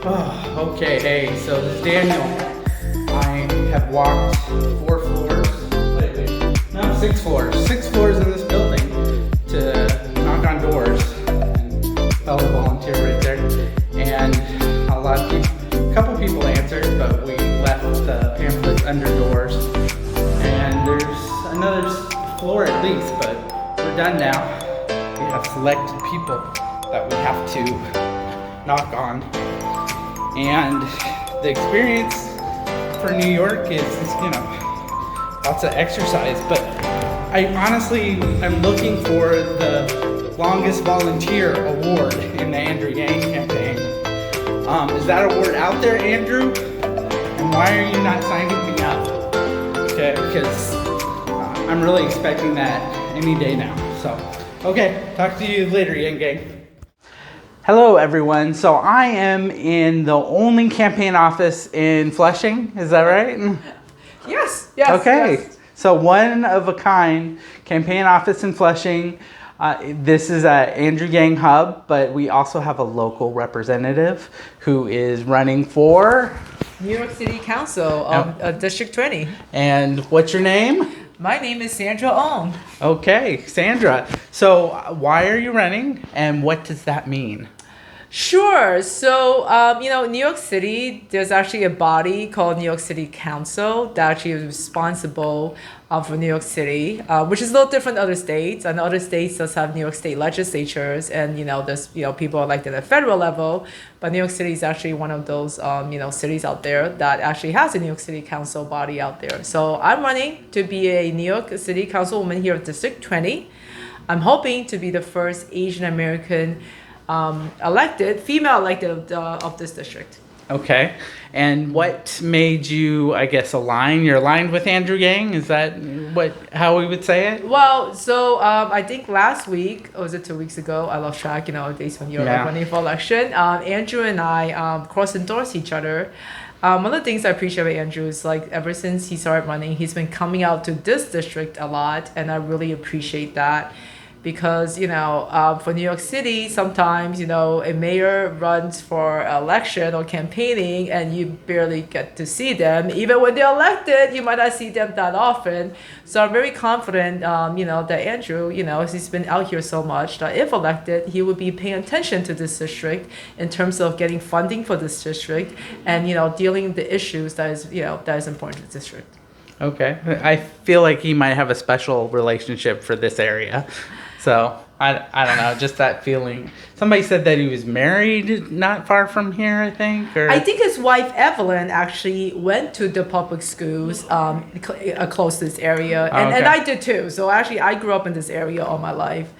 Oh, okay, hey, so this is Daniel. I have walked 4 floors, no, 6 floors. 6 floors in this building to knock on doors. And fellow volunteer right there. And a couple people answered, but we left the pamphlets under doors. And there's another floor at least, but we're done now. We have selected people that we have to knock on. And the experience for New York is, lots of exercise, but I honestly am looking for the longest volunteer award in the Andrew Yang campaign. Is that award out there, Andrew? And why are you not signing me up? Okay, because I'm really expecting that any day now. So, okay, talk to you later, Yang Gang. Hello, everyone. So I am in the only campaign office in Flushing. Is that right? Yes. Okay. Yes. So one of a kind campaign office in Flushing. This is a Andrew Yang hub, but we also have a local representative who is running for New York City Council of District 20. And what's your name? My name is Sandra Ung. Okay, Sandra. So why are you running, and what does that mean? Sure. So, New York City, there's actually a body called New York City Council that actually is responsible for New York City, which is a little different than other states. And other states does have New York State legislatures, and there's people elected at the federal level. But New York City is actually one of those cities out there that actually has a New York City Council body out there. So I'm running to be a New York City Councilwoman here of District 20. I'm hoping to be the first Asian American female elected of this district. Okay. And what made you, I guess, align? You're aligned with Andrew Yang? Is that how we would say it? Well, so I think last week, or was it 2 weeks ago? I lost track, days when you're running for election. Andrew and I cross-endorsed each other. One of the things I appreciate about Andrew is ever since he started running, he's been coming out to this district a lot, and I really appreciate that. Because, for New York City, sometimes, a mayor runs for election or campaigning and you barely get to see them. Even when they're elected, you might not see them that often. So I'm very confident, that Andrew, he's been out here so much that if elected, he would be paying attention to this district in terms of getting funding for this district and, dealing with the issues that is important to the district. Okay. I feel like he might have a special relationship for this area. So, I don't know, just that feeling. Somebody said that he was married not far from here, I think. Or... I think his wife, Evelyn, actually went to the public schools close to this area. And I did too. So, actually, I grew up in this area all my life.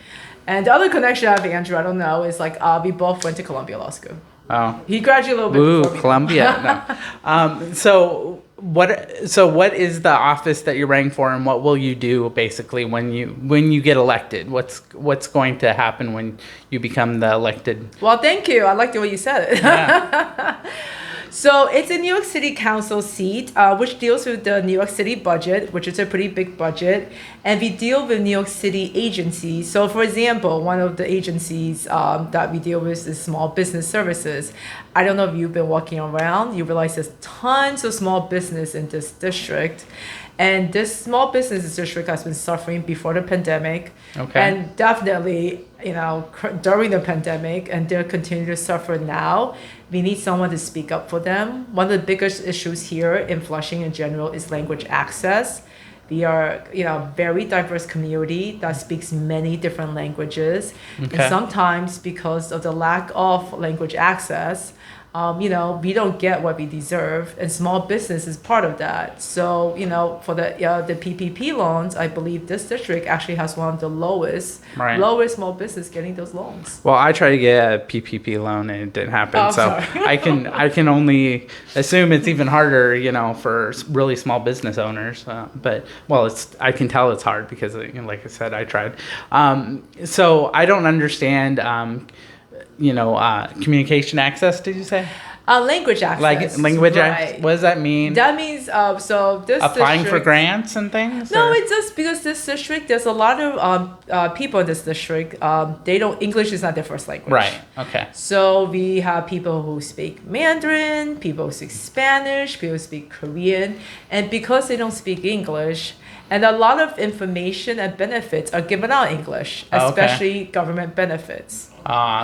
And the other connection I have with Andrew, I don't know, is we both went to Columbia Law School. Oh. He graduated a little bit before me. Columbia. No. So what is the office that you're running for, and what will you do basically when you get elected? What's going to happen when you become the elected? Well, thank you. I liked the way you said it. Yeah. So it's a New York City Council seat, which deals with the New York City budget, which is a pretty big budget. And we deal with New York City agencies. So, for example, one of the agencies that we deal with is small business services. I don't know if you've been walking around, you realize there's tons of small business in this district. And this small business district has been suffering before the pandemic. Okay. And definitely, during the pandemic, and they're continuing to suffer now. We need someone to speak up for them. One of the biggest issues here in Flushing in general is language access. We are, a very diverse community that speaks many different languages. Okay. And sometimes because of the lack of language access, we don't get what we deserve, and small business is part of that. So, for the PPP loans, I believe this district actually has one of the lowest small business getting those loans. Well, I tried to get a PPP loan and it didn't happen. Oh, so sorry. I can only assume it's even harder, for really small business owners. I can tell it's hard because, like I said, I tried. So I don't understand. Communication access, did you say? Language access. Like language right. access? What does that mean? That means so this Applying for district- grants and things? No, or- it's just because this district, there's a lot of people in this district. They don't English is not their first language. Right. Okay. So we have people who speak Mandarin, people who speak Spanish, people who speak Korean, and because they don't speak English, and a lot of information and benefits are given out in English, Oh, okay. especially government benefits.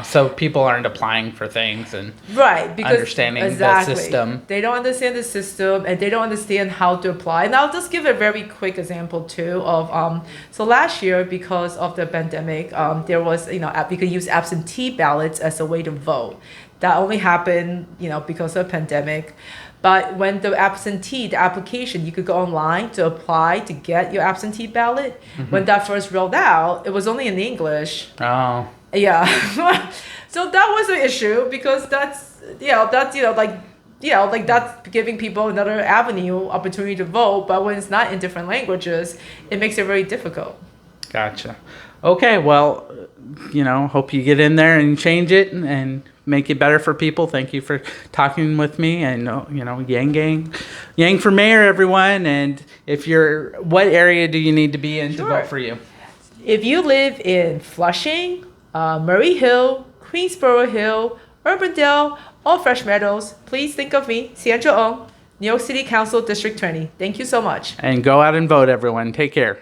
So people aren't applying for things and Right, because understanding the system. They don't understand the system and they don't understand how to apply. And I'll just give a very quick example too of so last year because of the pandemic, there was we could use absentee ballots as a way to vote. That only happened because of the pandemic. But when the application, you could go online to apply to get your absentee ballot. Mm-hmm. When that first rolled out, it was only in English. Oh. Yeah. So that was an issue because that's that's giving people another avenue, opportunity to vote. But when it's not in different languages, it makes it very difficult. Gotcha. Okay, well, hope you get in there and change it and make it better for people. Thank you for talking with me. And, Yang for mayor, everyone. And what area do you need to be in to vote for you? If you live in Flushing, Murray Hill, Queensboro Hill, Urbandale, or Fresh Meadows, please think of me, Sandra Ung, New York City Council District 20. Thank you so much. And go out and vote, everyone. Take care.